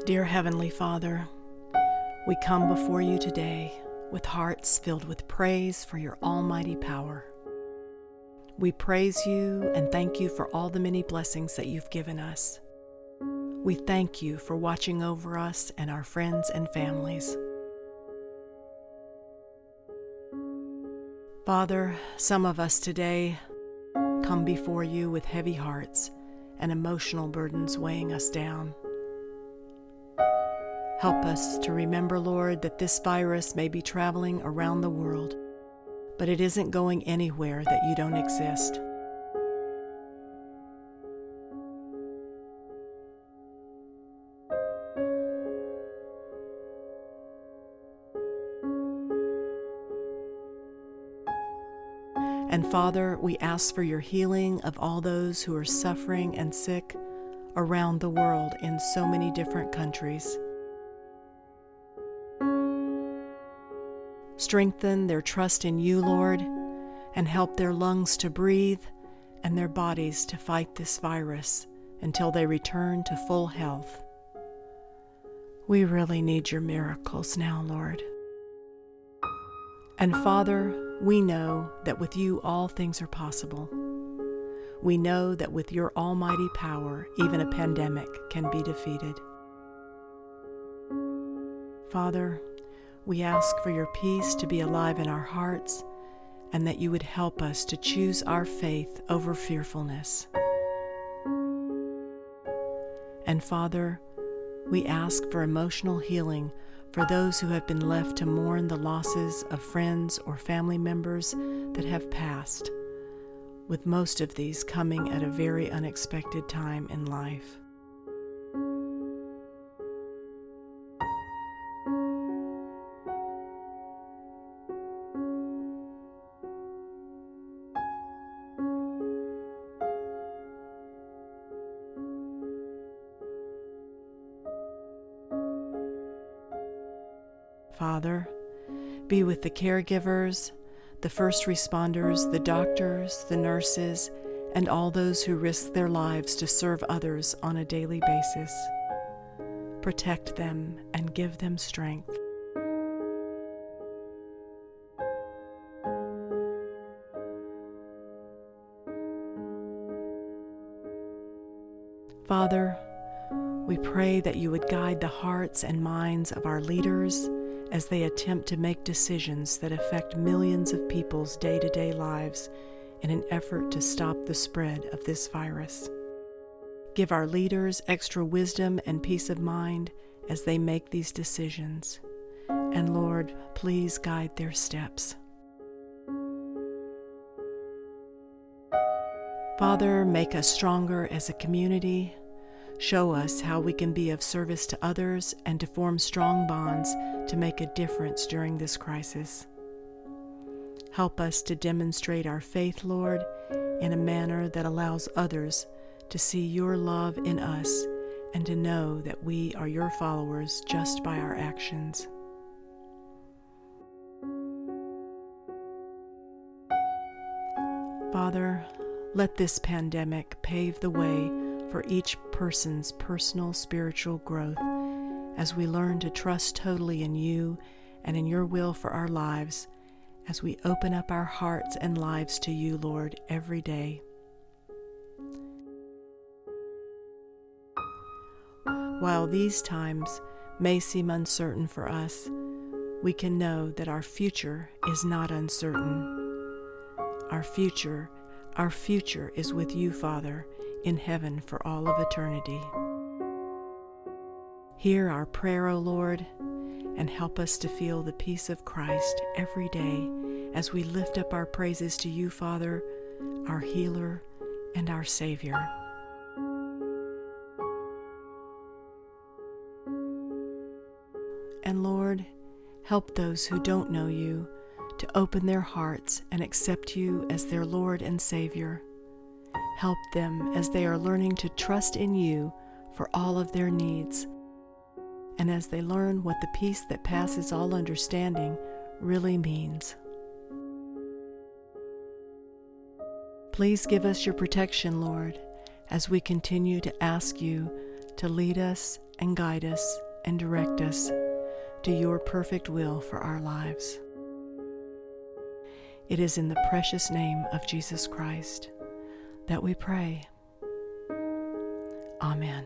Dear Heavenly Father, we come before you today with hearts filled with praise for your almighty power. We praise you and thank you for all the many blessings that you've given us. We thank you for watching over us and our friends and families. Father, some of us today come before you with heavy hearts and emotional burdens weighing us down. Help us to remember, Lord, that this virus may be traveling around the world, but it isn't going anywhere that you don't exist. And Father, we ask for your healing of all those who are suffering and sick around the world in so many different countries. Strengthen their trust in you, Lord, and help their lungs to breathe and their bodies to fight this virus until they return to full health. We really need your miracles now, Lord. And Father, we know that with you all things are possible. We know that with your almighty power, even a pandemic can be defeated. Father, we ask for your peace to be alive in our hearts and that you would help us to choose our faith over fearfulness. And Father, we ask for emotional healing for those who have been left to mourn the losses of friends or family members that have passed, with most of these coming at a very unexpected time in life. Father, be with the caregivers, the first responders, the doctors, the nurses, and all those who risk their lives to serve others on a daily basis. Protect them and give them strength. Father, we pray that you would guide the hearts and minds of our leaders as they attempt to make decisions that affect millions of people's day-to-day lives in an effort to stop the spread of this virus. Give our leaders extra wisdom and peace of mind as they make these decisions. And Lord, please guide their steps. Father, make us stronger as a community. Show us how we can be of service to others and to form strong bonds to make a difference during this crisis. Help us to demonstrate our faith, Lord, in a manner that allows others to see your love in us and to know that we are your followers just by our actions. Father, let this pandemic pave the way for each person's personal spiritual growth as we learn to trust totally in you and in your will for our lives as we open up our hearts and lives to you, Lord, every day. While these times may seem uncertain for us, we can know that our future is not uncertain. Our future is with you, Father, in heaven for all of eternity. Hear our prayer, O Lord, and help us to feel the peace of Christ every day as we lift up our praises to you, Father, our healer and our Savior. And Lord, help those who don't know you to open their hearts and accept you as their Lord and Savior. Help them as they are learning to trust in you for all of their needs, and as they learn what the peace that passes all understanding really means. Please give us your protection, Lord, as we continue to ask you to lead us and guide us and direct us to your perfect will for our lives. It is in the precious name of Jesus Christ that we pray. Amen.